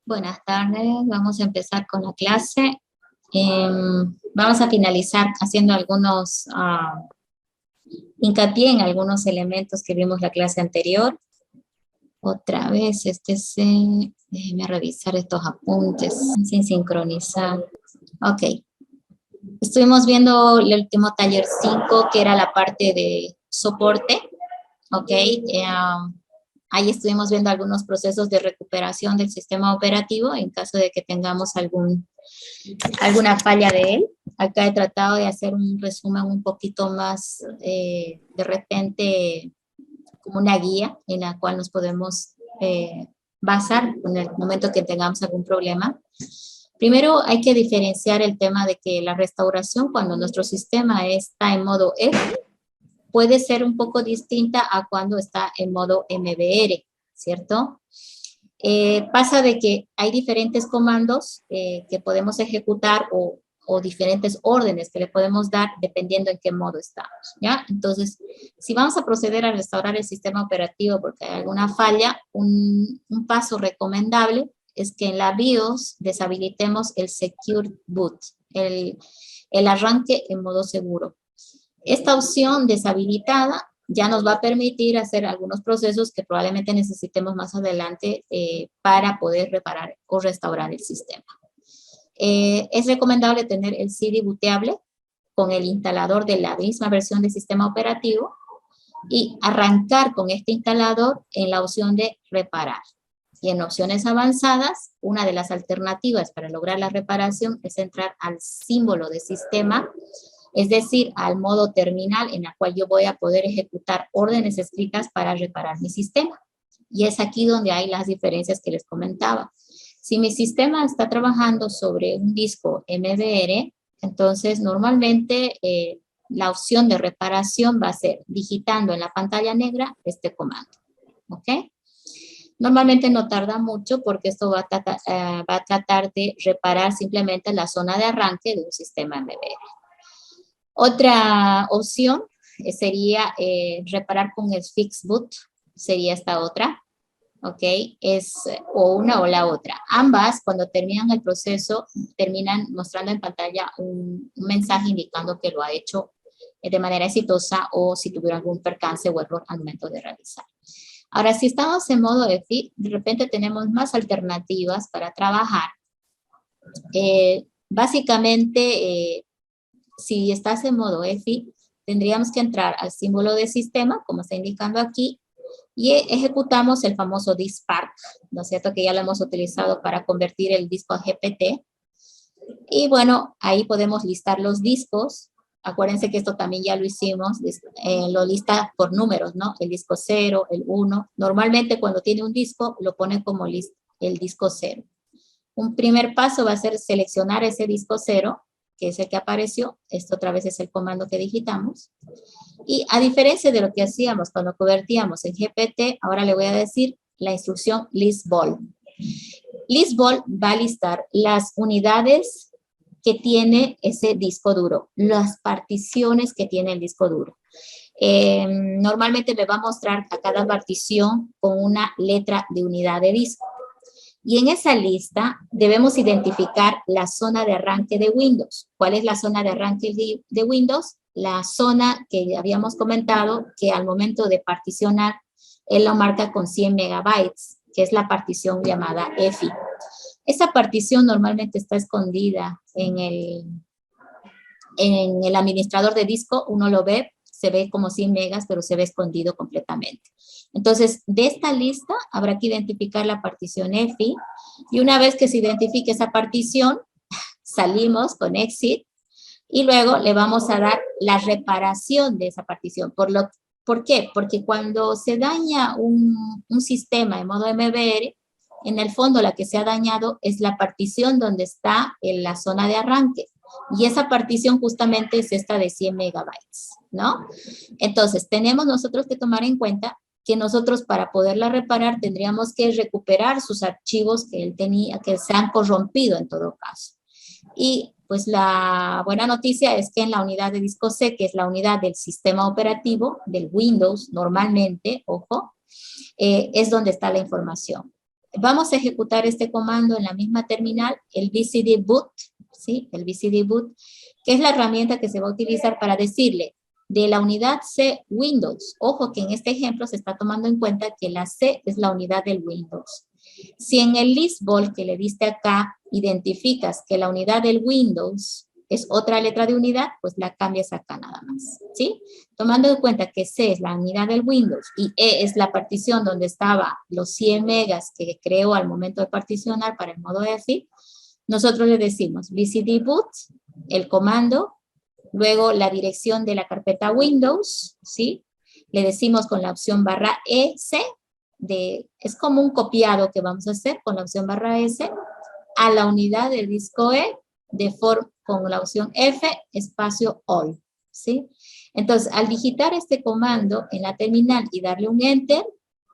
Buenas tardes, vamos a empezar con la clase. Vamos a finalizar haciendo algunos hincapié en algunos elementos que vimos la clase anterior. Otra vez, déjenme revisar estos apuntes sin sincronizar. Ok. Estuvimos viendo el último taller 5, que era la parte de soporte. Ok. Ahí estuvimos viendo algunos procesos de recuperación del sistema operativo en caso de que tengamos alguna falla de él. Acá he tratado de hacer un resumen un poquito más, de repente, como una guía en la cual nos podemos basar en el momento que tengamos algún problema. Primero hay que diferenciar el tema de que la restauración, cuando nuestro sistema está en modo F, puede ser un poco distinta a cuando está en modo MBR, ¿cierto? Pasa de que hay diferentes comandos que podemos ejecutar o diferentes órdenes que le podemos dar dependiendo en qué modo estamos, ¿ya? Entonces, si vamos a proceder a restaurar el sistema operativo porque hay alguna falla, un paso recomendable es que en la BIOS deshabilitemos el Secure Boot, el arranque en modo seguro. Esta opción deshabilitada ya nos va a permitir hacer algunos procesos que probablemente necesitemos más adelante para poder reparar o restaurar el sistema. Es recomendable tener el CD booteable con el instalador de la misma versión del sistema operativo y arrancar con este instalador en la opción de reparar. Y en opciones avanzadas, una de las alternativas para lograr la reparación es entrar al símbolo de sistema, es decir, al modo terminal en el cual yo voy a poder ejecutar órdenes escritas para reparar mi sistema. Y es aquí donde hay las diferencias que les comentaba. Si mi sistema está trabajando sobre un disco MBR, entonces normalmente la opción de reparación va a ser digitando en la pantalla negra este comando. ¿Ok? Normalmente no tarda mucho porque esto va a tratar de reparar simplemente la zona de arranque de un sistema MBR. Otra opción sería reparar con el Fix Boot, sería esta otra, ¿ok? Es o una o la otra. Ambas, cuando terminan el proceso, terminan mostrando en pantalla un mensaje indicando que lo ha hecho de manera exitosa o si tuvieron algún percance o error al momento de realizar. Ahora, si estamos en modo EFI, de repente tenemos más alternativas para trabajar. Básicamente, si estás en modo EFI, tendríamos que entrar al símbolo de sistema, como está indicando aquí, y ejecutamos el famoso diskpark, ¿no es cierto? Que ya lo hemos utilizado para convertir el disco a GPT. Y bueno, ahí podemos listar los discos. Acuérdense que esto también ya lo hicimos, lo lista por números, ¿no? El disco 0, el 1. Normalmente cuando tiene un disco, lo pone como el disco 0. Un primer paso va a ser seleccionar ese disco 0, que es el que apareció. Esto otra vez es el comando que digitamos. Y a diferencia de lo que hacíamos cuando convertíamos en GPT, ahora le voy a decir la instrucción listBall. ListBall va a listar las unidades que tiene ese disco duro, las particiones que tiene el disco duro. Normalmente me va a mostrar a cada partición con una letra de unidad de disco. Y en esa lista debemos identificar la zona de arranque de Windows. ¿Cuál es la zona de arranque de Windows? La zona que habíamos comentado que al momento de particionar, él lo marca con 100 megabytes, que es la partición llamada EFI. Esa partición normalmente está escondida en el administrador de disco. Uno lo ve, se ve como 100 megas, pero se ve escondido completamente. Entonces, de esta lista habrá que identificar la partición EFI y una vez que se identifique esa partición, salimos con Exit y luego le vamos a dar la reparación de esa partición. ¿Por qué? Porque cuando se daña un sistema en modo MBR, en el fondo la que se ha dañado es la partición donde está en la zona de arranque. Y esa partición justamente es esta de 100 megabytes, ¿no? Entonces, tenemos nosotros que tomar en cuenta que nosotros para poderla reparar tendríamos que recuperar sus archivos que él tenía, que se han corrompido en todo caso. Y pues la buena noticia es que en la unidad de disco C, que es la unidad del sistema operativo, del Windows normalmente, ojo, es donde está la información. Vamos a ejecutar este comando en la misma terminal, el BCD boot, ¿sí? El BCD boot, que es la herramienta que se va a utilizar para decirle de la unidad C Windows. Ojo que en este ejemplo se está tomando en cuenta que la C es la unidad del Windows. Si en el listball que le diste acá identificas que la unidad del Windows es otra letra de unidad, pues la cambias acá nada más, ¿sí? Tomando en cuenta que C es la unidad del Windows y E es la partición donde estaba los 100 megas que creó al momento de particionar para el modo EFI, nosotros le decimos BCD boot, el comando, luego la dirección de la carpeta Windows, ¿sí? Le decimos con la opción barra S, es como un copiado que vamos a hacer con la opción barra S a la unidad del disco E con la opción F, espacio all, ¿sí? Entonces, al digitar este comando en la terminal y darle un enter,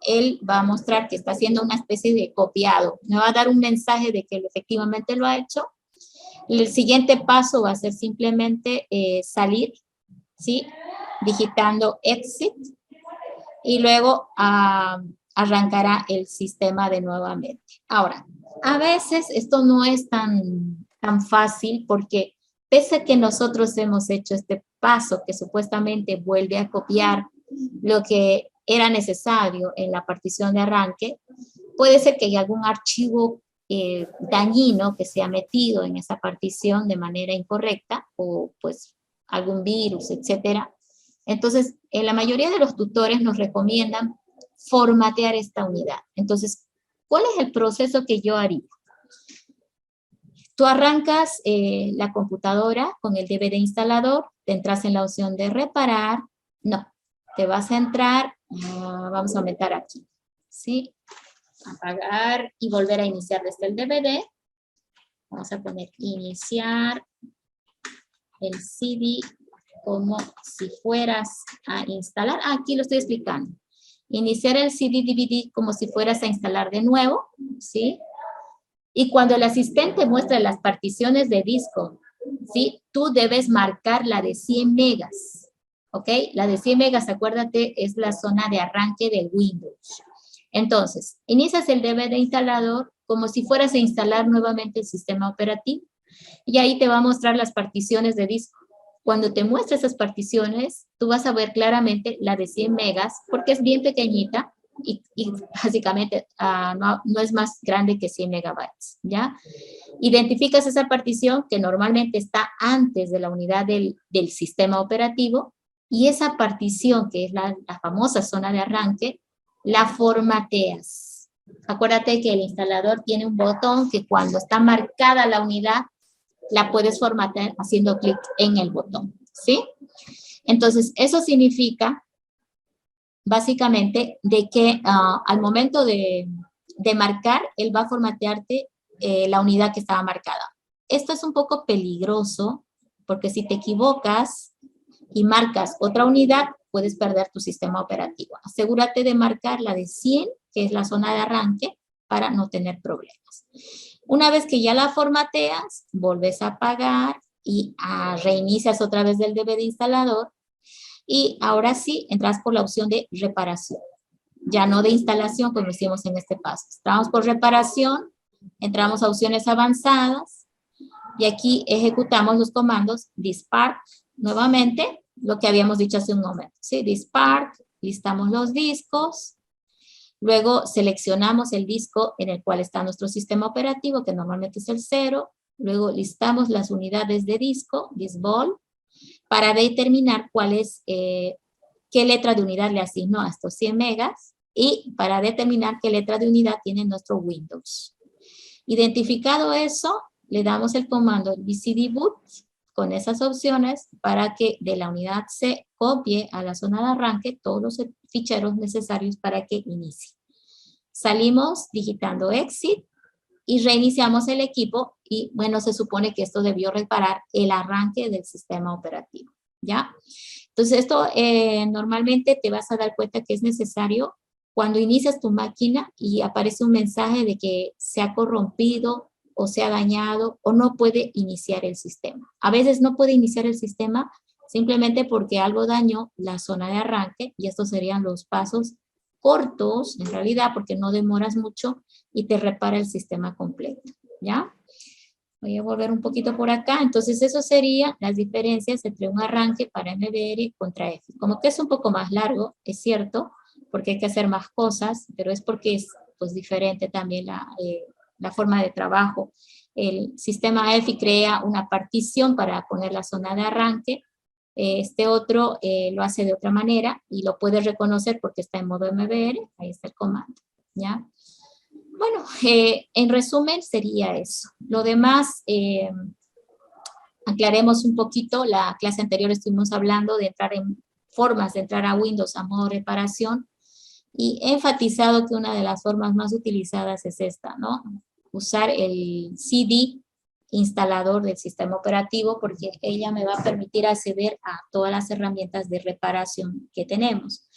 él va a mostrar que está haciendo una especie de copiado. Me va a dar un mensaje de que efectivamente lo ha hecho. El siguiente paso va a ser simplemente salir, ¿sí? Digitando exit y luego arrancará el sistema de nuevamente. Ahora, a veces esto no es tan fácil porque pese a que nosotros hemos hecho este paso que supuestamente vuelve a copiar lo que era necesario en la partición de arranque, puede ser que haya algún archivo dañino que se ha metido en esa partición de manera incorrecta o pues algún virus, etcétera. Entonces, en la mayoría de los tutores nos recomiendan formatear esta unidad. Entonces, ¿cuál es el proceso que yo haría? Tú arrancas la computadora con el DVD instalador, te entras en la opción de reparar, no, te vas a entrar, vamos a aumentar aquí, ¿sí? Apagar y volver a iniciar desde el DVD. Vamos a poner iniciar el CD como si fueras a instalar. Aquí lo estoy explicando. Iniciar el CD-DVD como si fueras a instalar de nuevo, ¿sí? Y cuando el asistente muestra las particiones de disco, ¿sí? Tú debes marcar la de 100 megas, ¿ok? La de 100 megas, acuérdate, es la zona de arranque del Windows. Entonces, inicias el DVD instalador como si fueras a instalar nuevamente el sistema operativo. Y ahí te va a mostrar las particiones de disco. Cuando te muestre esas particiones, tú vas a ver claramente la de 100 megas, porque es bien pequeñita y básicamente no es más grande que 100 megabytes, ¿ya? Identificas esa partición que normalmente está antes de la unidad del sistema operativo y esa partición, que es la famosa zona de arranque, la formateas. Acuérdate que el instalador tiene un botón que cuando está marcada la unidad, la puedes formatear haciendo clic en el botón, ¿sí? Entonces, eso significa, básicamente, de que al momento de marcar, él va a formatearte la unidad que estaba marcada. Esto es un poco peligroso, porque si te equivocas y marcas otra unidad, puedes perder tu sistema operativo. Asegúrate de marcar la de 100, que es la zona de arranque, para no tener problemas. Una vez que ya la formateas, volves a apagar y reinicias otra vez del DVD instalador y ahora sí entras por la opción de reparación. Ya no de instalación como hicimos en este paso. Estamos por reparación, entramos a opciones avanzadas y aquí ejecutamos los comandos dispart nuevamente, lo que habíamos dicho hace un momento. ¿Sí? Dispart, listamos los discos. Luego seleccionamos el disco en el cual está nuestro sistema operativo, que normalmente es el 0. Luego listamos las unidades de disco, disball, para determinar cuál es, qué letra de unidad le asignó a estos 100 megas y para determinar qué letra de unidad tiene nuestro Windows. Identificado eso, le damos el comando BCD boot con esas opciones para que de la unidad C copie a la zona de arranque todos los ficheros necesarios para que inicie. Salimos digitando exit y reiniciamos el equipo y bueno, se supone que esto debió reparar el arranque del sistema operativo, ¿ya? Entonces esto normalmente te vas a dar cuenta que es necesario cuando inicias tu máquina y aparece un mensaje de que se ha corrompido o se ha dañado o no puede iniciar el sistema. A veces no puede iniciar el sistema simplemente porque algo dañó la zona de arranque y estos serían los pasos cortos, en realidad, porque no demoras mucho y te repara el sistema completo, ¿ya? Voy a volver un poquito por acá. Entonces, eso serían las diferencias entre un arranque para MBR contra EFI. Como que es un poco más largo, es cierto, porque hay que hacer más cosas, pero es porque es pues, diferente también la forma de trabajo. El sistema EFI crea una partición para poner la zona de arranque. Este otro lo hace de otra manera y lo puede reconocer porque está en modo MBR. Ahí está el comando, ¿ya? Bueno, en resumen sería eso. Lo demás, aclaremos un poquito. La clase anterior estuvimos hablando de entrar en formas de entrar a Windows a modo reparación y he enfatizado que una de las formas más utilizadas es esta, ¿no? Usar el CD instalador del sistema operativo porque ella me va a permitir acceder a todas las herramientas de reparación que tenemos.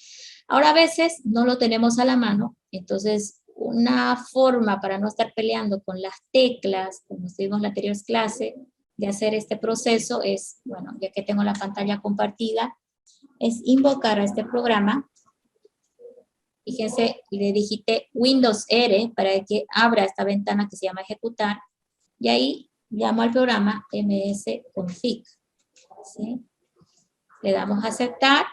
Ahora a veces no lo tenemos a la mano, entonces una forma para no estar peleando con las teclas, como estuvimos en la anterior clase, de hacer este proceso es, bueno, ya que tengo la pantalla compartida, es invocar a este programa. Fíjense, le digité Windows R para que abra esta ventana que se llama ejecutar, y ahí llamo al programa msconfig, ¿sí? Le damos a aceptar.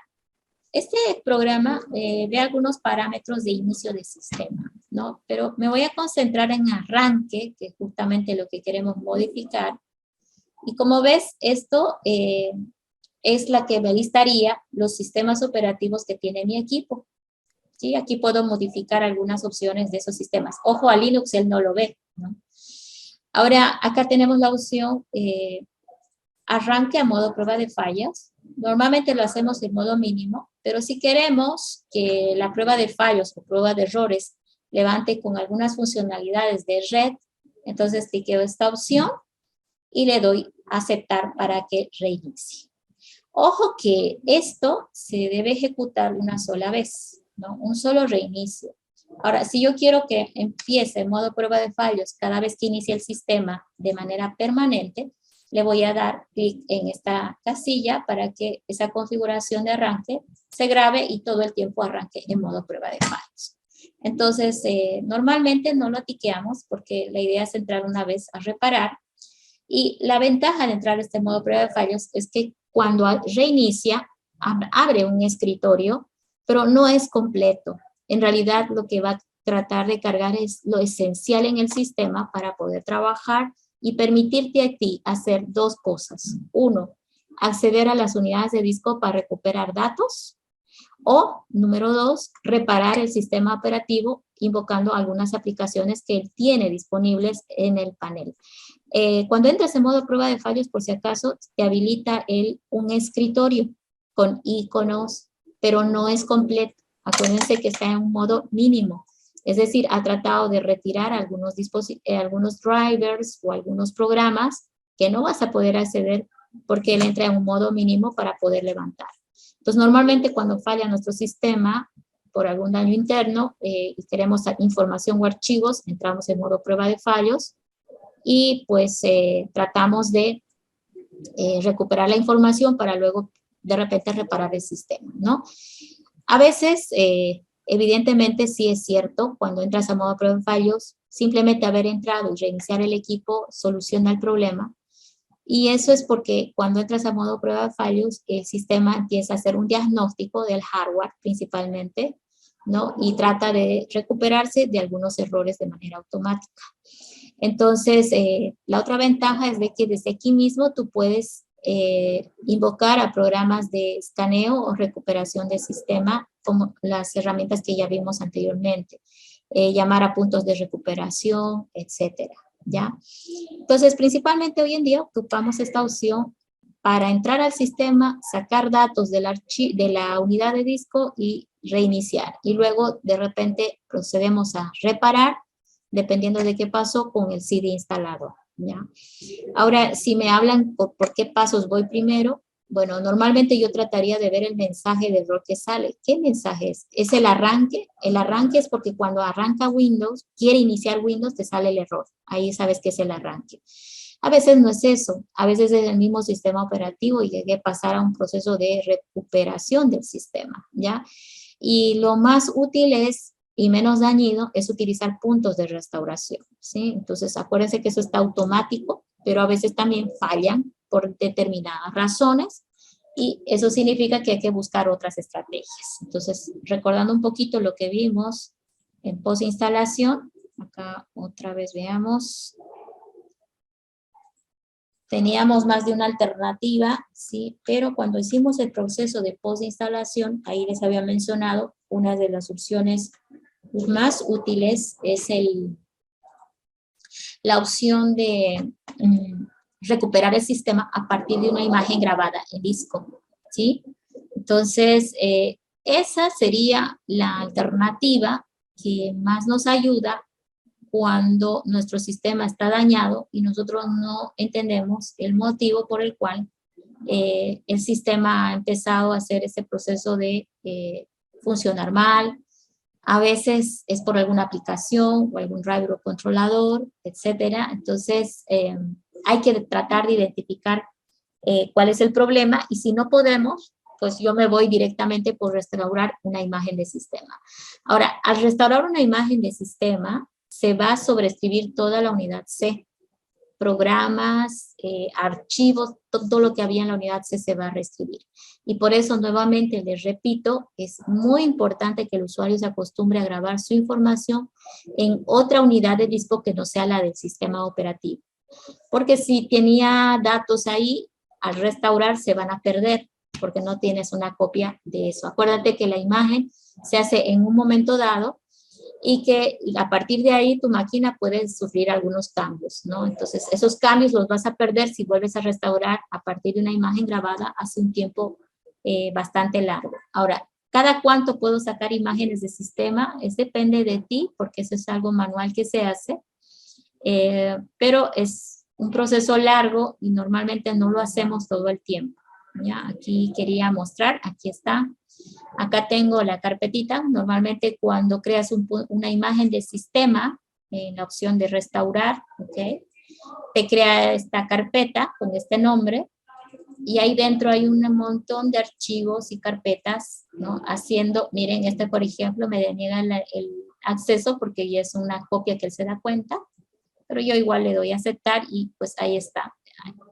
Este programa ve algunos parámetros de inicio de sistema, ¿no? Pero me voy a concentrar en arranque, que es justamente lo que queremos modificar. Y como ves, esto es la que me listaría los sistemas operativos que tiene mi equipo. ¿Sí? Aquí puedo modificar algunas opciones de esos sistemas. Ojo, a Linux él no lo ve, ¿no? Ahora, acá tenemos la opción arranque a modo prueba de fallas. Normalmente lo hacemos en modo mínimo, pero si queremos que la prueba de fallos o prueba de errores levante con algunas funcionalidades de red, entonces cliqueo esta opción y le doy a aceptar para que reinicie. Ojo que esto se debe ejecutar una sola vez, ¿no? Un solo reinicio. Ahora, si yo quiero que empiece en modo prueba de fallos cada vez que inicie el sistema de manera permanente, le voy a dar clic en esta casilla para que esa configuración de arranque se grabe y todo el tiempo arranque en modo prueba de fallos. Entonces, normalmente no lo tiqueamos porque la idea es entrar una vez a reparar. Y la ventaja de entrar a este modo prueba de fallos es que cuando reinicia, abre un escritorio, pero no es completo. En realidad, lo que va a tratar de cargar es lo esencial en el sistema para poder trabajar y permitirte a ti hacer dos cosas. Uno, acceder a las unidades de disco para recuperar datos. O, número dos, reparar el sistema operativo invocando algunas aplicaciones que él tiene disponibles en el panel. Cuando entras en modo prueba de fallos, por si acaso, te habilita un escritorio con iconos, pero no es completo. Acuérdense que está en un modo mínimo. Es decir, ha tratado de retirar algunos drivers o algunos programas que no vas a poder acceder porque él entra en un modo mínimo para poder levantar. Entonces, normalmente cuando falla nuestro sistema por algún daño interno y queremos información o archivos, entramos en modo prueba de fallos y pues tratamos de recuperar la información para luego de repente reparar el sistema, ¿no? A veces, evidentemente sí es cierto, cuando entras a modo prueba de fallos, simplemente haber entrado y reiniciar el equipo soluciona el problema. Y eso es porque cuando entras a modo prueba de fallos, el sistema empieza a hacer un diagnóstico del hardware principalmente, ¿no? Y trata de recuperarse de algunos errores de manera automática. Entonces, la otra ventaja es de que desde aquí mismo tú puedes invocar a programas de escaneo o recuperación del sistema, como las herramientas que ya vimos anteriormente, llamar a puntos de recuperación, etcétera, ¿ya? Entonces, principalmente hoy en día ocupamos esta opción para entrar al sistema, sacar datos de la unidad de disco y reiniciar. Y luego, de repente, procedemos a reparar, dependiendo de qué pasó con el CD instalado, ¿ya? Ahora, si me hablan por qué pasos voy primero, bueno, normalmente yo trataría de ver el mensaje de error que sale. ¿Qué mensaje es? ¿Es el arranque? El arranque es porque cuando arranca Windows, quiere iniciar Windows, te sale el error. Ahí sabes que es el arranque. A veces no es eso. A veces es el mismo sistema operativo y hay que pasar a un proceso de recuperación del sistema, ¿ya? Y lo más útil es, y menos dañino, es utilizar puntos de restauración, ¿sí? Entonces, acuérdense que eso está automático, pero a veces también fallan por determinadas razones, y eso significa que hay que buscar otras estrategias. Entonces, recordando un poquito lo que vimos en post-instalación, acá otra vez veamos. Teníamos más de una alternativa, ¿sí? Pero cuando hicimos el proceso de post-instalación, ahí les había mencionado, una de las opciones más útiles es la opción de recuperar el sistema a partir de una imagen grabada en disco, ¿sí? Entonces, esa sería la alternativa que más nos ayuda cuando nuestro sistema está dañado y nosotros no entendemos el motivo por el cual el sistema ha empezado a hacer ese proceso de funcionar mal. A veces es por alguna aplicación o algún driver o controlador, etcétera. Entonces, hay que tratar de identificar cuál es el problema, y si no podemos, pues yo me voy directamente por restaurar una imagen de sistema. Ahora, al restaurar una imagen de sistema, se va a sobreescribir toda la unidad C. Programas, archivos, todo lo que había en la unidad C se va a reescribir. Y por eso, nuevamente, les repito, es muy importante que el usuario se acostumbre a grabar su información en otra unidad de disco que no sea la del sistema operativo. Porque si tenía datos ahí, al restaurar se van a perder, porque no tienes una copia de eso. Acuérdate que la imagen se hace en un momento dado, y que a partir de ahí tu máquina puede sufrir algunos cambios, ¿no? Entonces, esos cambios los vas a perder si vuelves a restaurar a partir de una imagen grabada hace un tiempo bastante largo. Ahora, ¿cada cuánto puedo sacar imágenes de sistema? Depende de ti, porque eso es algo manual que se hace, pero es un proceso largo y normalmente no lo hacemos todo el tiempo. ¿Ya? Aquí quería mostrar, aquí está. Acá tengo la carpetita. Normalmente cuando creas una imagen de sistema, en la opción de restaurar, ¿ok? Te crea esta carpeta con este nombre, y ahí dentro hay un montón de archivos y carpetas, ¿no? Haciendo, miren, este por ejemplo me deniega el acceso porque ya es una copia que él se da cuenta, pero yo igual le doy a aceptar y pues ahí está.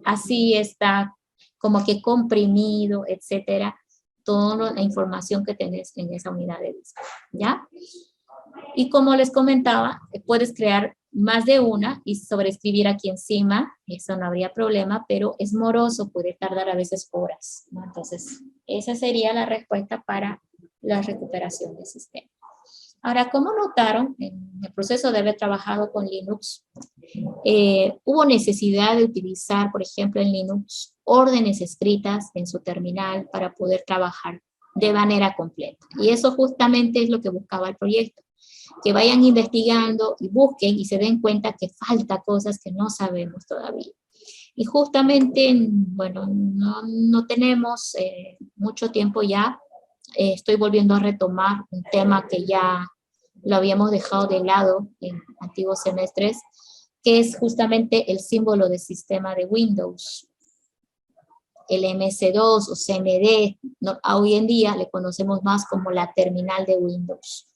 Así está como que comprimido, etcétera, toda la información que tenés en esa unidad de disco, ¿ya? Y como les comentaba, puedes crear más de una y sobreescribir aquí encima, eso no habría problema, pero es moroso, puede tardar a veces horas, ¿no? Entonces, esa sería la respuesta para la recuperación del sistema. Ahora, como notaron, en el proceso de haber trabajado con Linux, hubo necesidad de utilizar, por ejemplo, en Linux, órdenes escritas en su terminal para poder trabajar de manera completa. Y eso justamente es lo que buscaba el proyecto, que vayan investigando y busquen y se den cuenta que falta cosas que no sabemos todavía. Y justamente, bueno, no tenemos mucho tiempo ya. Estoy volviendo a retomar un tema que ya lo habíamos dejado de lado en antiguos semestres, que es justamente el símbolo de sistema de Windows. El MS2 o CMD, ¿no? Hoy en día le conocemos más como la terminal de Windows.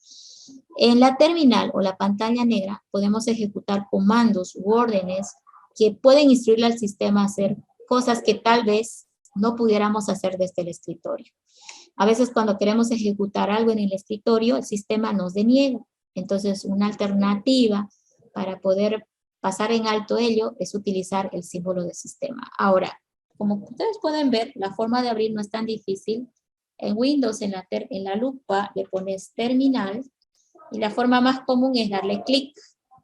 En la terminal o la pantalla negra podemos ejecutar comandos u órdenes que pueden instruirle al sistema a hacer cosas que tal vez no pudiéramos hacer desde el escritorio. A veces cuando queremos ejecutar algo en el escritorio, el sistema nos deniega. Entonces, una alternativa para poder pasar en alto ello es utilizar el símbolo de sistema. Ahora, como ustedes pueden ver, la forma de abrir no es tan difícil. En Windows, en la lupa, le pones terminal, y la forma más común es darle clic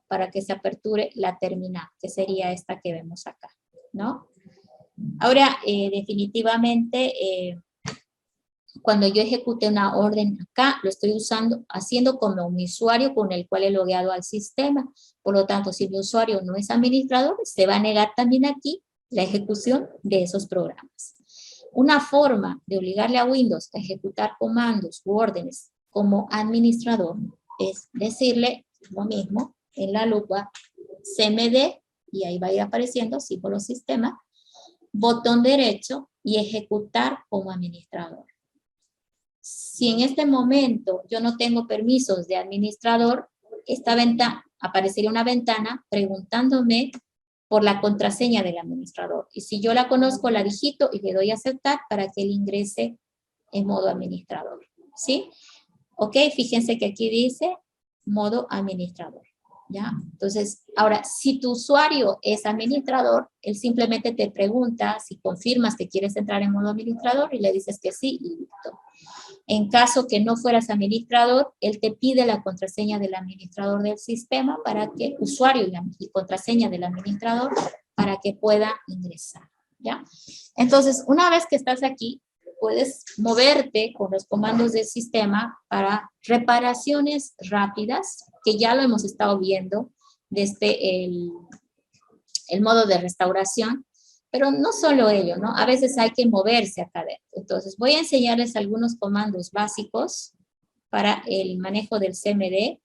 para que se aperture la terminal, que sería esta que vemos acá, ¿no? Ahora, definitivamente, cuando yo ejecute una orden acá, lo estoy haciendo como un usuario con el cual he logueado al sistema. Por lo tanto, si mi usuario no es administrador, se va a negar también aquí la ejecución de esos programas. Una forma de obligarle a Windows a ejecutar comandos u órdenes como administrador es decirle lo mismo en la lupa CMD, y ahí va a ir apareciendo símbolo sistema, botón derecho y ejecutar como administrador. si en este momento yo no tengo permisos de administrador, esta ventana, aparecería una ventana preguntándome por la contraseña del administrador. Y si yo la conozco, la digito y le doy a aceptar para que él ingrese en modo administrador. ¿Sí? Ok, fíjense que aquí dice modo administrador. ¿Ya? Entonces, ahora, si tu usuario es administrador, él simplemente te pregunta si confirmas que quieres entrar en modo administrador y le dices que sí y listo. En caso que no fueras administrador, él te pide la contraseña del administrador del sistema para que, usuario y contraseña del administrador, para que pueda ingresar, ¿ya? Entonces, una vez que estás aquí, puedes moverte con los comandos del sistema para reparaciones rápidas, que ya lo hemos estado viendo desde el modo de restauración. Pero no solo ello, ¿no? A veces hay que moverse acá adentro. Entonces, voy a enseñarles algunos comandos básicos para el manejo del CMD,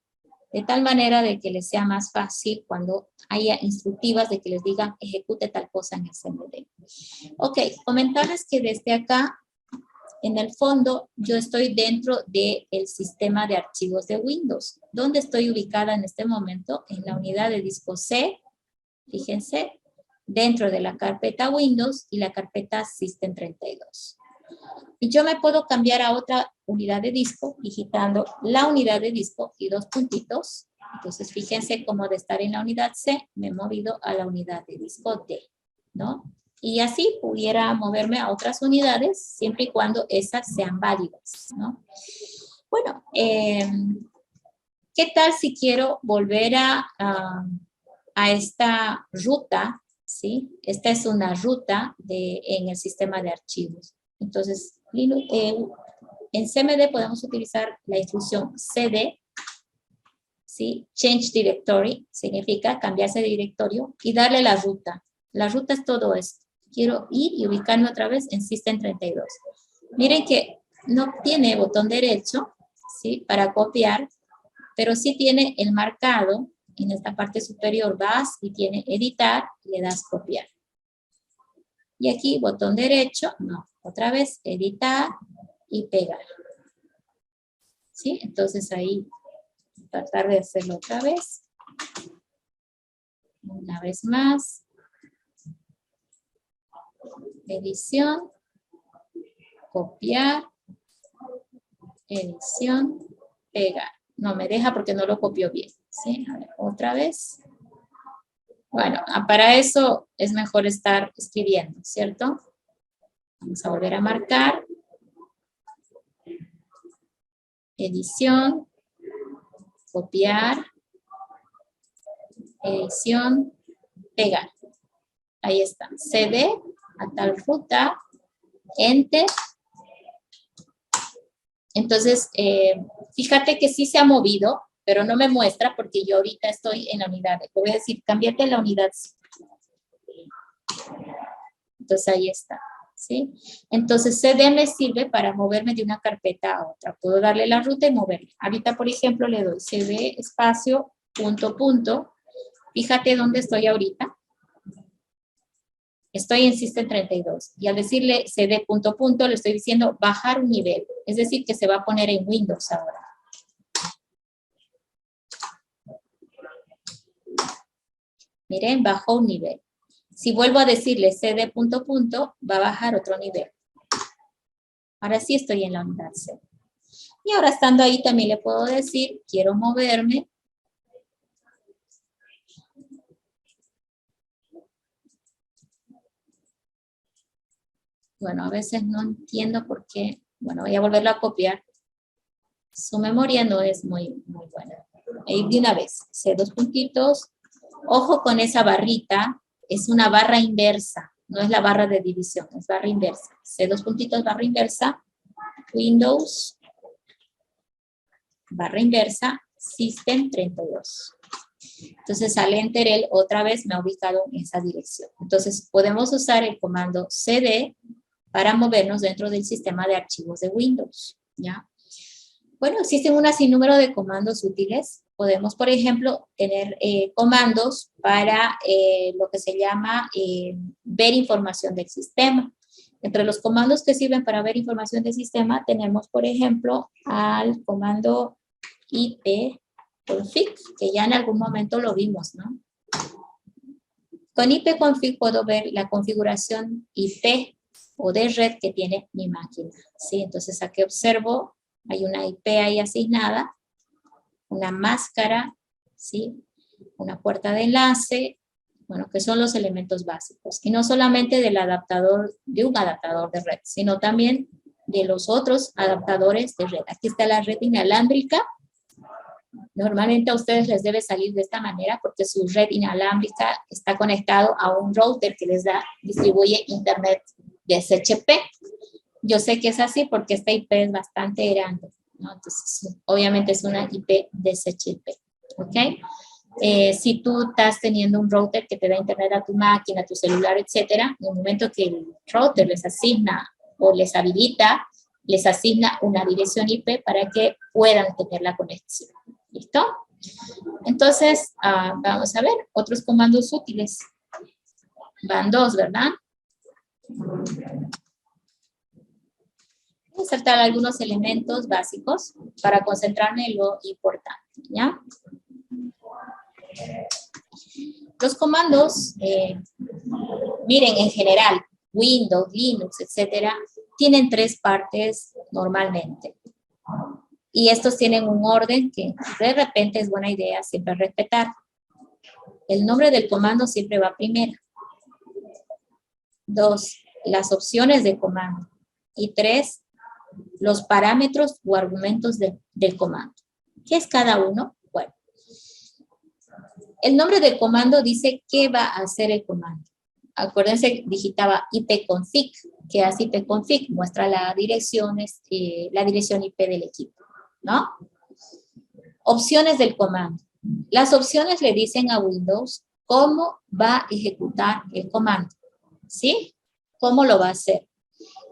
de tal manera de que les sea más fácil cuando haya instructivas de que les digan ejecute tal cosa en el CMD. Ok, comentarles que desde acá, en el fondo, yo estoy dentro del sistema de archivos de Windows. ¿Dónde estoy ubicada en este momento? En la unidad de disco C, fíjense, dentro de la carpeta Windows y la carpeta System32. Y yo me puedo cambiar a otra unidad de disco digitando la unidad de disco y dos puntitos. Entonces, fíjense cómo de estar en la unidad C, me he movido a la unidad de disco D, ¿no? Y así pudiera moverme a otras unidades, siempre y cuando esas sean válidas, ¿no? Bueno, ¿qué tal si quiero volver a esta ruta? ¿Sí? Esta es una ruta en el sistema de archivos. Entonces, en CMD podemos utilizar la instrucción cd, ¿sí? Change directory, significa cambiarse de directorio, y darle la ruta. La ruta es todo esto. Quiero ir y ubicarme otra vez en System32. Miren que no tiene botón derecho, ¿sí? Para copiar, pero sí tiene el marcado. En esta parte superior vas y tiene editar, le das copiar. Y aquí botón derecho, no, otra vez editar y pegar. ¿Sí? Entonces ahí tratar de hacerlo otra vez. Una vez más. Edición, copiar, edición, pegar. No me deja porque no lo copió bien. ¿Sí? A ver, otra vez. Bueno, para eso es mejor estar escribiendo, ¿cierto? Vamos a volver a marcar. Edición, copiar, edición, pegar. Ahí está. CD a tal ruta, Enter. Entonces, fíjate que sí se ha movido, pero no me muestra porque yo ahorita estoy en la unidad. Te voy a decir, cámbiate la unidad. Entonces, ahí está. ¿Sí? Entonces, CD me sirve para moverme de una carpeta a otra. Puedo darle la ruta y moverme. Ahorita, por ejemplo, le doy CD espacio, punto, punto. Fíjate dónde estoy ahorita. Estoy en System32. Y al decirle CD punto, punto, le estoy diciendo bajar un nivel. Es decir, que se va a poner en Windows ahora. Miren, bajó un nivel. Si vuelvo a decirle CD punto, punto, va a bajar otro nivel. Ahora sí estoy en la unidad C. Y ahora estando ahí también le puedo decir, quiero moverme. Bueno, a veces no entiendo por qué. Bueno, voy a volverlo a copiar. Su memoria no es muy buena. Ahí de una vez, C dos puntitos. Ojo con esa barrita. Es una barra inversa. No es la barra de división, es barra inversa. C dos puntitos, barra inversa. Windows, barra inversa, System32. Entonces al Enter él otra vez me ha ubicado en esa dirección. Entonces podemos usar el comando CD para movernos dentro del sistema de archivos de Windows, ¿ya? Bueno, existen un sinnúmero de comandos útiles. Podemos, por ejemplo, tener comandos para lo que se llama ver información del sistema. Entre los comandos que sirven para ver información del sistema, tenemos, por ejemplo, al comando ipconfig, que ya en algún momento lo vimos, ¿no? Con ipconfig puedo ver la configuración IP o de red que tiene mi máquina, ¿sí? Entonces aquí observo, hay una IP ahí asignada, una máscara, ¿sí? Una puerta de enlace, bueno, que son los elementos básicos. Y no solamente del adaptador, de un adaptador de red, sino también de los otros adaptadores de red. Aquí está la red inalámbrica. Normalmente a ustedes les debe salir de esta manera porque su red inalámbrica está conectado a un router que les distribuye internet de SHP. Yo sé que es así porque esta IP es bastante grande, ¿no? Entonces, obviamente es una IP de SHP, ¿ok? Si tú estás teniendo un router que te da internet a tu máquina, a tu celular, etcétera, en el momento que el router les asigna o les habilita, les asigna una dirección IP para que puedan tener la conexión. ¿Listo? Entonces, vamos a ver otros comandos útiles. Van dos, ¿verdad? Voy a saltar algunos elementos básicos para concentrarme en lo importante, ¿ya? Los comandos, miren, en general, Windows, Linux, etcétera, tienen tres partes normalmente. Y estos tienen un orden que de repente es buena idea siempre respetar. El nombre del comando siempre va primero. 2, las opciones de comando. Y 3, los parámetros o argumentos del comando. ¿Qué es cada uno? Bueno, el nombre del comando dice qué va a hacer el comando. Acuérdense, digitaba ipconfig. ¿Qué hace ipconfig? Muestra la dirección IP del equipo, ¿no? Opciones del comando. Las opciones le dicen a Windows cómo va a ejecutar el comando, ¿sí? ¿Cómo lo va a hacer?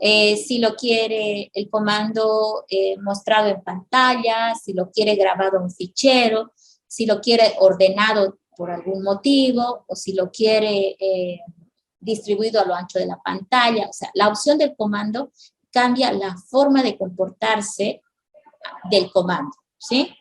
Si lo quiere el comando mostrado en pantalla, si lo quiere grabado en un fichero, si lo quiere ordenado por algún motivo, o si lo quiere distribuido a lo ancho de la pantalla. O sea, la opción del comando cambia la forma de comportarse del comando, ¿sí?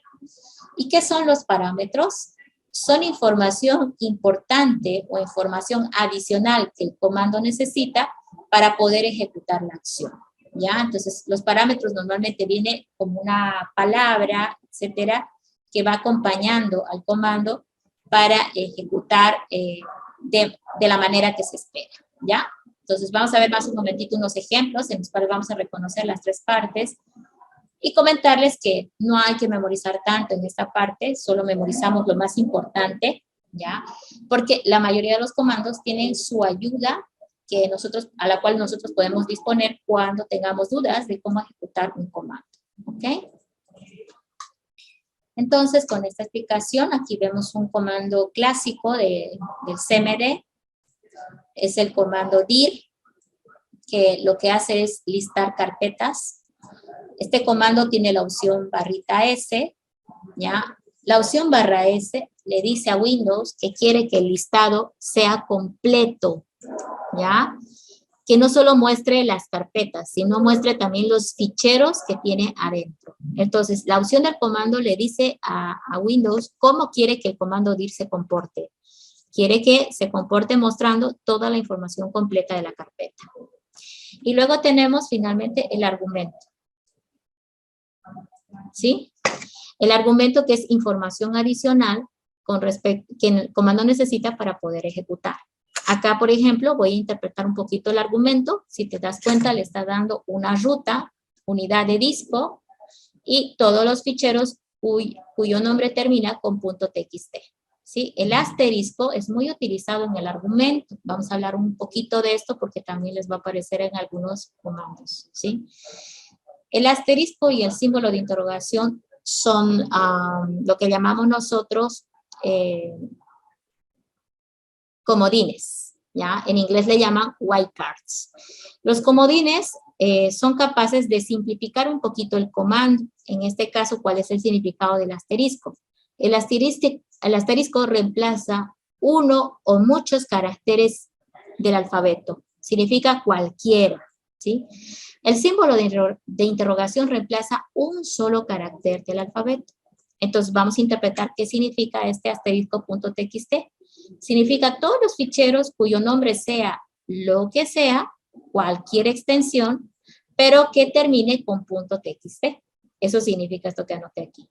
¿Y qué son los parámetros? Son información importante o información adicional que el comando necesita para poder ejecutar la acción, ¿ya? Entonces, los parámetros normalmente vienen como una palabra, etcétera, que va acompañando al comando para ejecutar de la manera que se espera, ¿ya? Entonces, vamos a ver más un momentito unos ejemplos en los cuales vamos a reconocer las tres partes y comentarles que no hay que memorizar tanto en esta parte, solo memorizamos lo más importante, ¿ya? Porque la mayoría de los comandos tienen su ayuda a la cual nosotros podemos disponer cuando tengamos dudas de cómo ejecutar un comando, ¿ok? Entonces, con esta explicación, aquí vemos un comando clásico del CMD, es el comando dir, que lo que hace es listar carpetas. Este comando tiene la opción ~S, ¿ya? La opción ~S le dice a Windows que quiere que el listado sea completo, ¿ya? Que no solo muestre las carpetas, sino muestre también los ficheros que tiene adentro. Entonces, la opción del comando le dice a Windows cómo quiere que el comando dir se comporte. Quiere que se comporte mostrando toda la información completa de la carpeta. Y luego tenemos finalmente el argumento, ¿sí? El argumento que es información adicional con respecto que el comando necesita para poder ejecutar. Acá, por ejemplo, voy a interpretar un poquito el argumento. Si te das cuenta, le está dando una ruta, unidad de disco, y todos los ficheros cuyo nombre termina con .txt. ¿Sí? El asterisco es muy utilizado en el argumento. Vamos a hablar un poquito de esto porque también les va a aparecer en algunos comandos, ¿sí? El asterisco y el símbolo de interrogación son lo que llamamos nosotros comodines, ¿ya? En inglés le llaman wildcards. Los comodines son capaces de simplificar un poquito el comando. En este caso, ¿cuál es el significado del asterisco? El asterisco reemplaza uno o muchos caracteres del alfabeto. Significa cualquiera, ¿sí? El símbolo de interrogación reemplaza un solo carácter del alfabeto. Entonces vamos a interpretar qué significa este asterisco punto txt. Significa todos los ficheros cuyo nombre sea lo que sea, cualquier extensión, pero que termine con punto .txt. Eso significa esto que anoté aquí.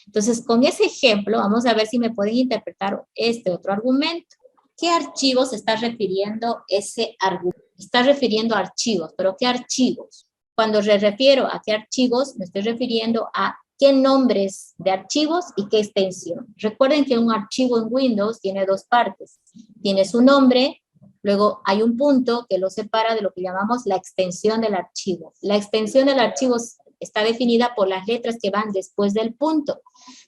Entonces, con ese ejemplo, vamos a ver si me pueden interpretar este otro argumento. ¿Qué archivos se está refiriendo ese argumento? Está refiriendo a archivos, pero ¿qué archivos? Cuando me refiero a qué archivos, me estoy refiriendo a qué nombres de archivos y qué extensión. Recuerden que un archivo en Windows tiene dos partes. Tiene su nombre, luego hay un punto que lo separa de lo que llamamos la extensión del archivo. La extensión del archivo está definida por las letras que van después del punto.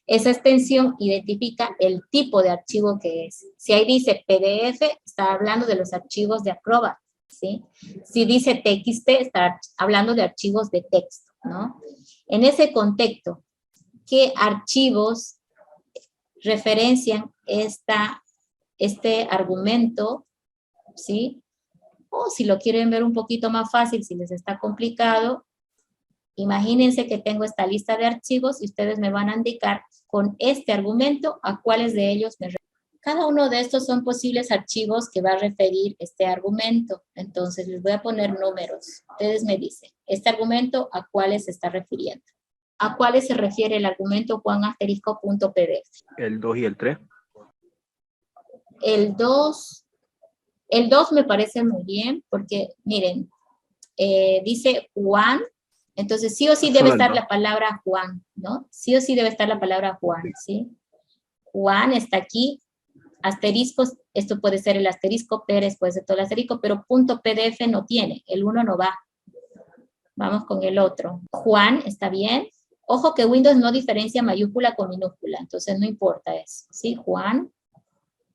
Esa extensión identifica el tipo de archivo que es. Si ahí dice PDF, está hablando de los archivos de Acrobat, ¿sí? Si dice TXT, está hablando de archivos de texto, ¿no? En ese contexto, ¿qué archivos referencian este argumento, ¿sí? O si lo quieren ver un poquito más fácil, si les está complicado, imagínense que tengo esta lista de archivos y ustedes me van a indicar con este argumento a cuáles de ellos me refiero. Cada uno de estos son posibles archivos que va a referir este argumento. Entonces les voy a poner números. Ustedes me dicen, este argumento a cuáles se está refiriendo. ¿A cuáles se refiere el argumento Juan asterisco punto PDF? El 2 y el 3. El 2 me parece muy bien porque, miren, dice Juan, entonces sí o sí debe estar la palabra Juan, ¿no? Sí o sí debe estar la palabra Juan, ¿sí? Juan está aquí, asteriscos, esto puede ser el asterisco, Pérez puede ser todo el asterisco, pero punto PDF no tiene, el 1 no va. Vamos con el otro. Juan, ¿está bien? Ojo que Windows no diferencia mayúscula con minúscula, entonces no importa eso, ¿sí? Juan.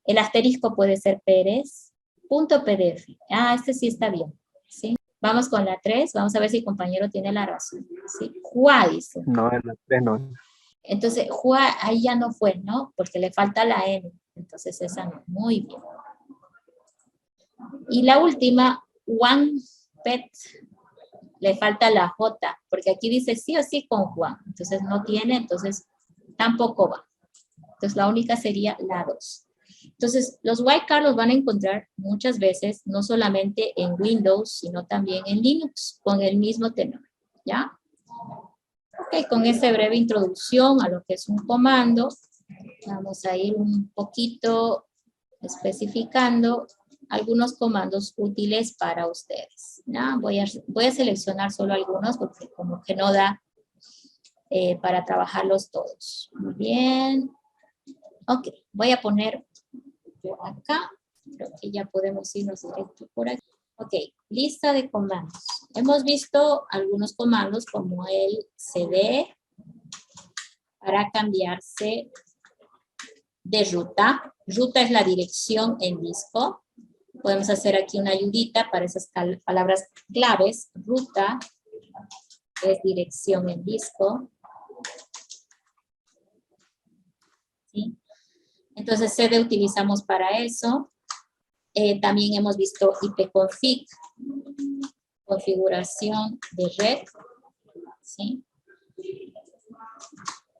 El asterisco puede ser Pérez. Punto PDF. Ah, este sí está bien, ¿sí? Vamos con la 3, vamos a ver si el compañero tiene la razón, ¿sí? Juá dice. No, en la 3 no. Entonces, Juá ahí ya no fue, ¿no? Porque le falta la N, entonces esa no. Muy bien. Y la última, Juan Pet, le falta la J, porque aquí dice sí o sí con Juan, entonces no tiene, entonces tampoco va. Entonces la única sería la 2. Entonces los wildcards los van a encontrar muchas veces, no solamente en Windows, sino también en Linux, con el mismo tenor, ¿ya? Ok, con esta breve introducción a lo que es un comando, vamos a ir un poquito especificando algunos comandos útiles para ustedes. ¿No? Voy a seleccionar solo algunos porque como que no da para trabajarlos todos. Muy bien. Ok, voy a poner por acá. Creo que ya podemos irnos directo por aquí. Ok, lista de comandos. Hemos visto algunos comandos como el cd para cambiarse de ruta. Ruta es la dirección en disco. Podemos hacer aquí una ayudita para esas palabras claves. Ruta es dirección en disco. ¿Sí? Entonces, CD utilizamos para eso. También hemos visto ipconfig, configuración de red. ¿Sí?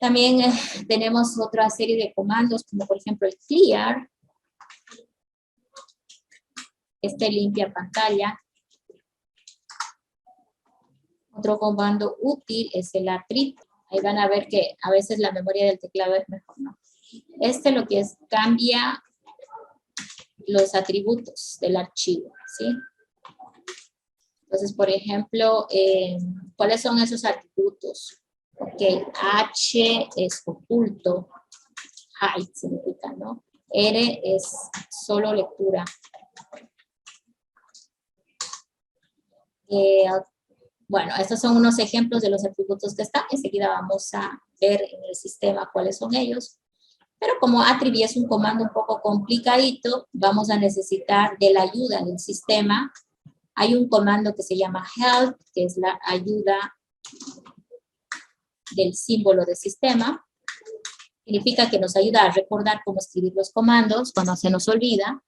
También tenemos otra serie de comandos, como por ejemplo el clear. Limpia pantalla. Otro comando útil es el atrito. Ahí van a ver que a veces la memoria del teclado es mejor, ¿no? Lo que es cambia los atributos del archivo, ¿sí? Entonces, por ejemplo, ¿cuáles son esos atributos? Ok, H es oculto, hide significa, ¿no? R es solo lectura. Bueno, estos son unos ejemplos de los atributos que están. Enseguida vamos a ver en el sistema cuáles son ellos. Pero como attrib es un comando un poco complicadito, vamos a necesitar de la ayuda del sistema. Hay un comando que se llama help, que es la ayuda del símbolo de sistema. Significa que nos ayuda a recordar cómo escribir los comandos cuando se nos olvida.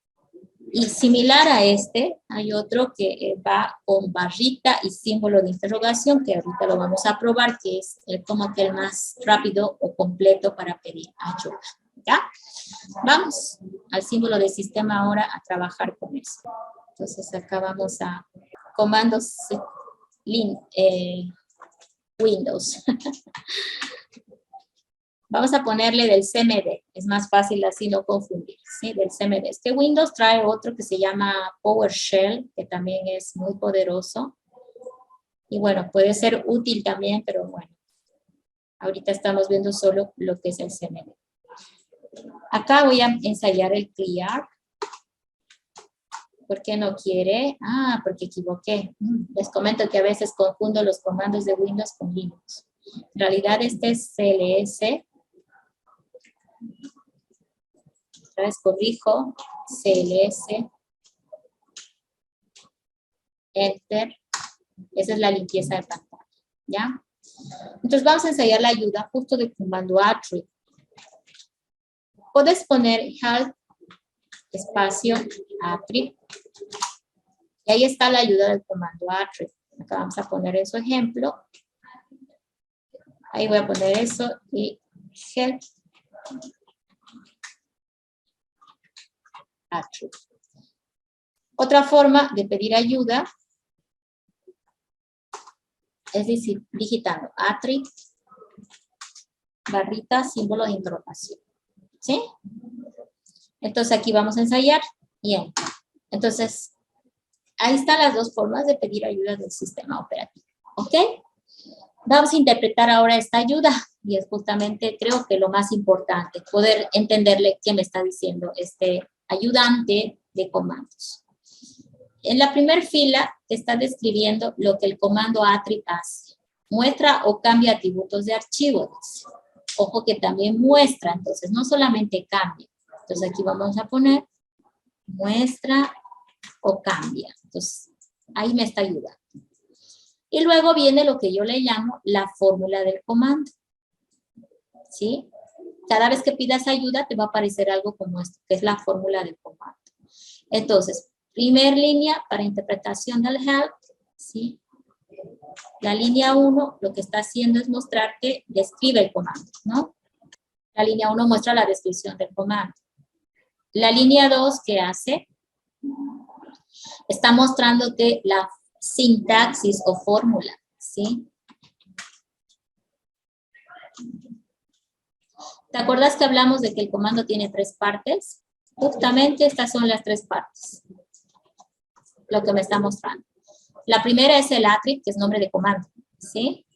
Y similar a este, hay otro que va con barrita y símbolo de interrogación, que ahorita lo vamos a probar, que es como que el más rápido o completo para pedir ayuda. ¿Ya? Vamos al símbolo de sistema ahora a trabajar con eso. Entonces acá vamos a comandos Windows. Vamos a ponerle del CMD, es más fácil así no confundir, ¿sí? Del CMD. Este Windows trae otro que se llama PowerShell, que también es muy poderoso. Y bueno, puede ser útil también, pero bueno, ahorita estamos viendo solo lo que es el CMD. Acá voy a ensayar el clear. ¿Por qué no quiere? Ah, porque equivoqué. Les comento que a veces confundo los comandos de Windows con Linux. En realidad este es CLS. Otra vez corrijo, CLS, Enter, esa es la limpieza de pantalla, ¿ya? Entonces vamos a ensayar la ayuda justo del comando attrib. Puedes poner help, espacio, attrib, y ahí está la ayuda del comando attrib. Acá vamos a poner en su ejemplo, ahí voy a poner eso, y help, attrib. Otra forma de pedir ayuda es decir, digitando attrib, barrita, símbolo de interrogación. ¿Sí? Entonces aquí vamos a ensayar. Bien. Entonces, ahí están las dos formas de pedir ayuda del sistema operativo. ¿Ok? Vamos a interpretar ahora esta ayuda. Y es justamente, creo que lo más importante, poder entenderle qué me está diciendo este ayudante de comandos. En la primera fila te está describiendo lo que el comando attrib hace. Muestra o cambia atributos de archivos. Ojo que también muestra, entonces no solamente cambia. Entonces aquí vamos a poner muestra o cambia. Entonces ahí me está ayudando. Y luego viene lo que yo le llamo la fórmula del comando. ¿Sí? Cada vez que pidas ayuda te va a aparecer algo como esto, que es la fórmula del comando. Entonces, primer línea para interpretación del help, ¿sí? La línea 1 lo que está haciendo es mostrar que describe el comando, ¿no? La línea 1 muestra la descripción del comando. La línea 2, ¿qué hace? Está mostrándote la sintaxis o fórmula, ¿sí? ¿Te acuerdas que hablamos de que el comando tiene 3 partes? Justamente estas son las 3 partes. Lo que me está mostrando. La primera es el attrib, que es nombre de comando, ¿sí?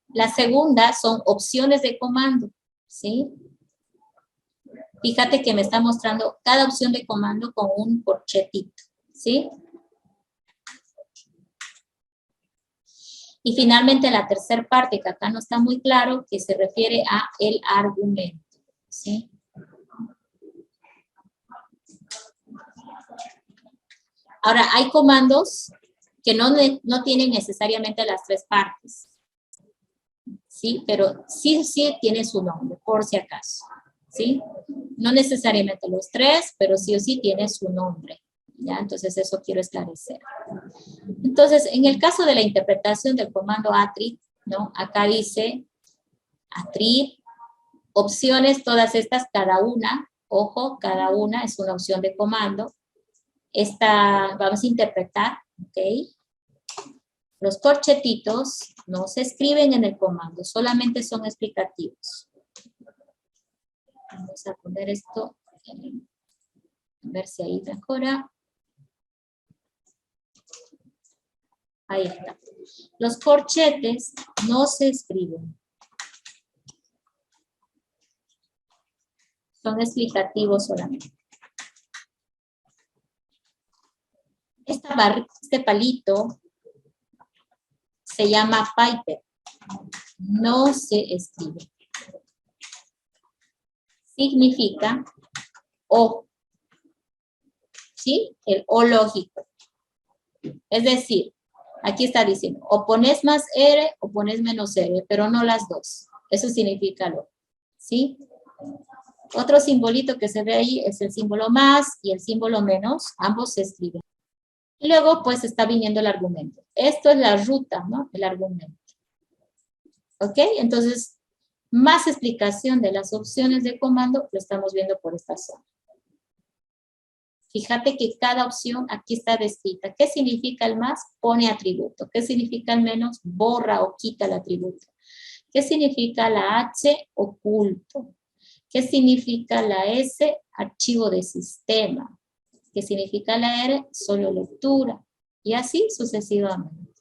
La segunda son opciones de comando, ¿sí? Fíjate que me está mostrando cada opción de comando con un corchetito, ¿sí? Y finalmente la tercera parte, que acá no está muy claro, que se refiere a el argumento, ¿sí? Ahora, hay comandos que no tienen necesariamente las 3 partes, ¿sí? Pero sí tiene su nombre, por si acaso, ¿sí? No necesariamente los 3, pero sí o sí tiene su nombre, ¿ya? Entonces, eso quiero esclarecer. Entonces, en el caso de la interpretación del comando attrib, ¿no? Acá dice attrib, opciones, todas estas, cada una, ojo, cada una es una opción de comando. Esta vamos a interpretar, ¿ok? Los corchetitos no se escriben en el comando, solamente son explicativos. Vamos a poner esto, a ver si ahí mejora. Ahí está. Los corchetes no se escriben. Son explicativos solamente. Este palito se llama Piper. No se escribe. Significa o. ¿Sí? El o lógico. Es decir, aquí está diciendo, o pones más R o pones menos R, pero no las dos. Eso significa lo. ¿Sí? Otro simbolito que se ve ahí es el símbolo más y el símbolo menos, ambos se escriben. Y luego pues está viniendo el argumento. Esto es la ruta, ¿no? El argumento. ¿Ok? Entonces, más explicación de las opciones de comando lo estamos viendo por esta zona. Fíjate que cada opción aquí está descrita. ¿Qué significa el más? Pone atributo. ¿Qué significa el menos? Borra o quita el atributo. ¿Qué significa la H? Oculto. ¿Qué significa la S? Archivo de sistema. ¿Qué significa la R? Solo lectura. Y así sucesivamente.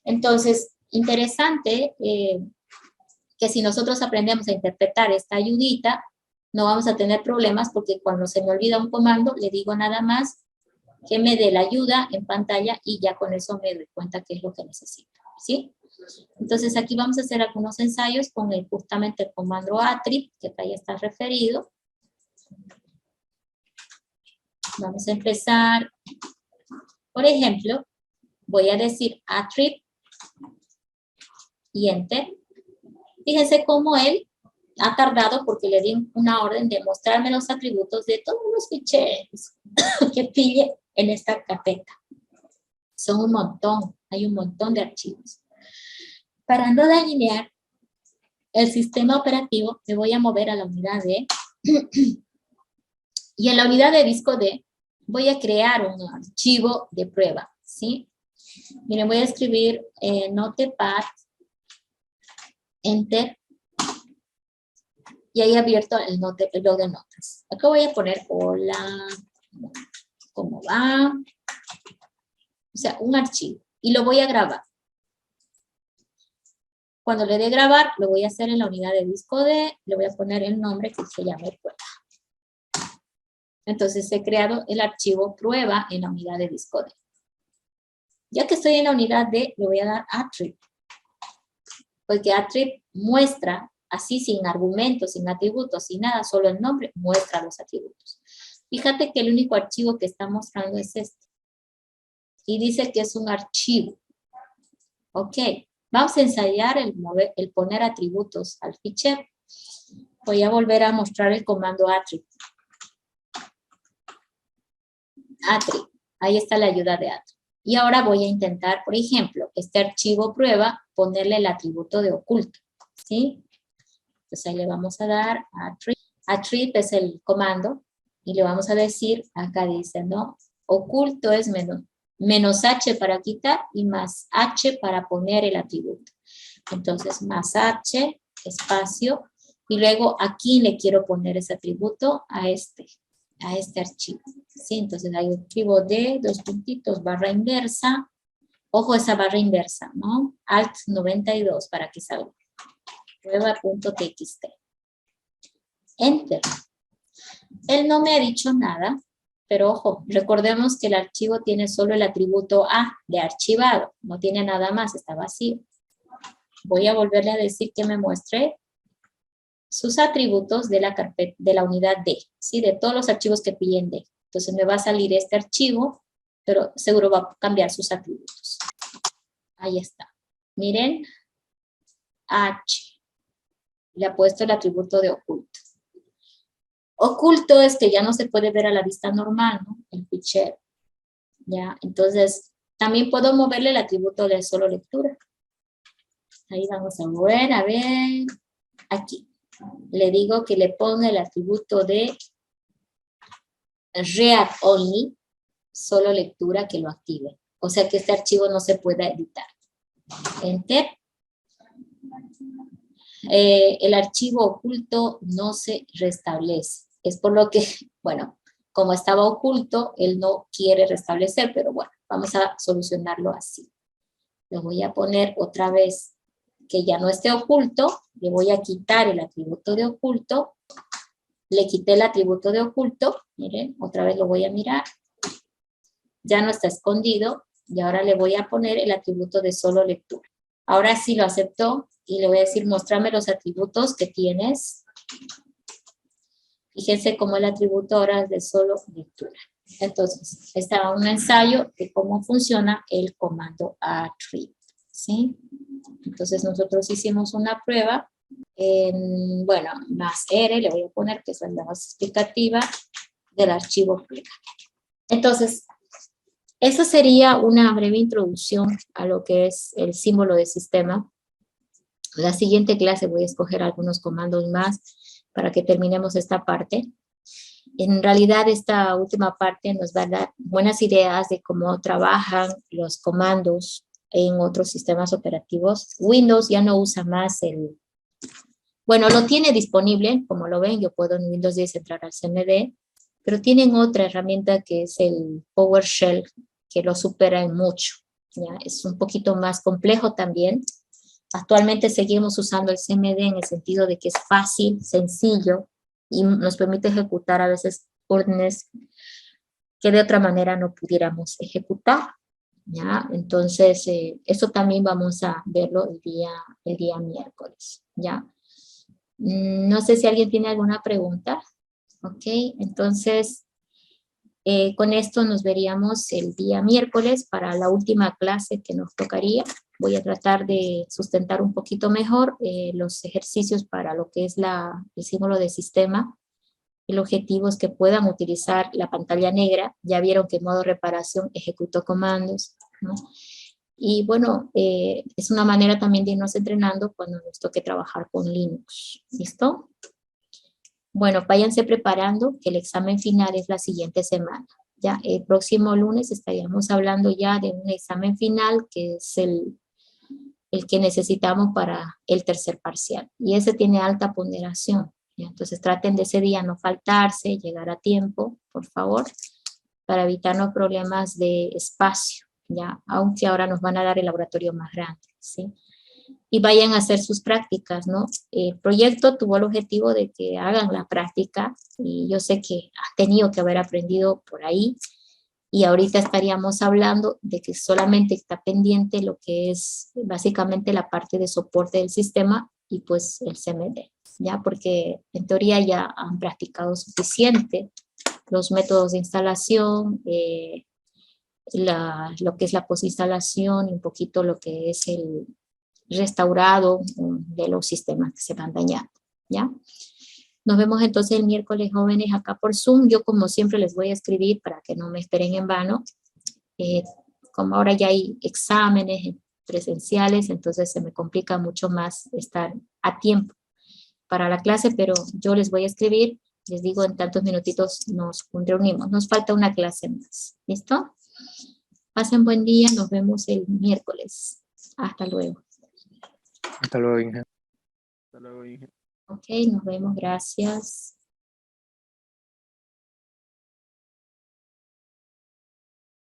Entonces, interesante que si nosotros aprendemos a interpretar esta ayudita, no vamos a tener problemas porque cuando se me olvida un comando, le digo nada más que me dé la ayuda en pantalla y ya con eso me doy cuenta qué es lo que necesito, ¿sí? Entonces aquí vamos a hacer algunos ensayos con justamente el comando attrib, que acá ya está referido. Vamos a empezar. Por ejemplo, voy a decir attrib y enter. Fíjense cómo él ha tardado porque le di una orden de mostrarme los atributos de todos los ficheros que pille en esta carpeta. Son un montón, hay un montón de archivos. Para no dañar el sistema operativo, me voy a mover a la unidad D. Y en la unidad de disco D voy a crear un archivo de prueba, ¿sí? Miren, voy a escribir notepad, enter, y ahí abierto el blog de notas. Acá voy a poner hola, ¿cómo va? O sea, un archivo. Y lo voy a grabar. Cuando le dé grabar, lo voy a hacer en la unidad de disco D, le voy a poner el nombre que se llame prueba. Entonces he creado el archivo prueba en la unidad de disco D. Ya que estoy en la unidad D, le voy a dar attrib. Porque attrib muestra, así sin argumentos, sin atributos, sin nada, solo el nombre, muestra los atributos. Fíjate que el único archivo que está mostrando es este. Y dice que es un archivo. Ok, vamos a ensayar el poner atributos al fichero. Voy a volver a mostrar el comando attrib. Attrib, ahí está la ayuda de attrib. Y ahora voy a intentar, por ejemplo, este archivo prueba, ponerle el atributo de oculto, ¿sí? Entonces ahí le vamos a dar attrib. Attrib es el comando y le vamos a decir, acá dice, ¿no? Oculto es menos H para quitar y más H para poner el atributo. Entonces, más H, espacio, y luego aquí le quiero poner ese atributo a este archivo. ¿Sí? Entonces, ahí escribo D, dos puntitos, barra inversa. Ojo esa barra inversa, ¿no? Alt 92 para que salga. Prueba.txt. Enter. Él no me ha dicho nada, pero ojo, recordemos que el archivo tiene solo el atributo A de archivado, no tiene nada más, está vacío. Voy a volverle a decir que me muestre sus atributos de la carpeta, de la unidad D, ¿sí? De todos los archivos que piden D. Entonces me va a salir este archivo, pero seguro va a cambiar sus atributos. Ahí está. Miren, H. Le ha puesto el atributo de oculto. Oculto es que ya no se puede ver a la vista normal, ¿no? El fichero. ¿Ya? Entonces, también puedo moverle el atributo de solo lectura. Ahí vamos a mover, a ver, aquí. Le digo que le ponga el atributo de read only, solo lectura, que lo active. O sea que este archivo no se pueda editar. Enter. El archivo oculto no se restablece. Es por lo que, bueno, como estaba oculto, él no quiere restablecer, pero bueno, vamos a solucionarlo así. Lo voy a poner otra vez que ya no esté oculto, le voy a quitar el atributo de oculto, le quité el atributo de oculto, miren, otra vez lo voy a mirar, ya no está escondido, y ahora le voy a poner el atributo de solo lectura. Ahora sí lo aceptó, y le voy a decir, muéstrame los atributos que tienes. Fíjense cómo el atributo ahora es de solo lectura. Entonces, está un ensayo de cómo funciona el comando attrib, ¿sí? Entonces nosotros hicimos una prueba Bueno, más R, le voy a poner que es la base explicativa del archivo PLEC. Entonces, esa sería una breve introducción a lo que es el símbolo de sistema. La siguiente clase voy a escoger algunos comandos más para que terminemos esta parte. En realidad, esta última parte nos va a dar buenas ideas de cómo trabajan los comandos en otros sistemas operativos. Windows ya no usa más bueno, lo tiene disponible, como lo ven, yo puedo en Windows 10 entrar al CMD, pero tienen otra herramienta que es el PowerShell, que lo supera en mucho. ¿Ya? Es un poquito más complejo también. Actualmente seguimos usando el CMD en el sentido de que es fácil, sencillo, y nos permite ejecutar a veces órdenes que de otra manera no pudiéramos ejecutar. ¿Ya? Entonces, eso también vamos a verlo el día miércoles. ¿Ya? No sé si alguien tiene alguna pregunta. Ok, entonces con esto nos veríamos el día miércoles para la última clase que nos tocaría. Voy a tratar de sustentar un poquito mejor los ejercicios para lo que es el símbolo de sistema. El objetivo es que puedan utilizar la pantalla negra. Ya vieron que en modo reparación ejecutó comandos, ¿no? Y bueno, es una manera también de irnos entrenando cuando nos toque trabajar con Linux. ¿Listo? Bueno, váyanse preparando que el examen final es la siguiente semana. Ya el próximo lunes estaríamos hablando ya de un examen final que es el que necesitamos para el tercer parcial. Y ese tiene alta ponderación. ¿Ya? Entonces traten de ese día no faltarse, llegar a tiempo, por favor, para evitarnos problemas de espacio. ¿Ya? Aunque ahora nos van a dar el laboratorio más grande, ¿sí? Y vayan a hacer sus prácticas, ¿no? El proyecto tuvo el objetivo de que hagan la práctica y yo sé que han tenido que haber aprendido por ahí y ahorita estaríamos hablando de que solamente está pendiente lo que es básicamente la parte de soporte del sistema y pues el CMD, ¿ya? Porque en teoría ya han practicado suficiente los métodos de instalación, lo que es la posinstalación y un poquito lo que es el restaurado de los sistemas que se van dañando, ¿ya? Nos vemos entonces el miércoles, jóvenes, acá por Zoom. Yo, como siempre, les voy a escribir para que no me esperen en vano. Como ahora ya hay exámenes presenciales, entonces se me complica mucho más estar a tiempo para la clase, pero yo les voy a escribir. Les digo, en tantos minutitos nos reunimos. Nos falta una clase más. ¿Listo? Pasen buen día. Nos vemos el miércoles. Hasta luego. Hasta luego, Inge. Hasta luego, Inge. Ok, nos vemos, gracias.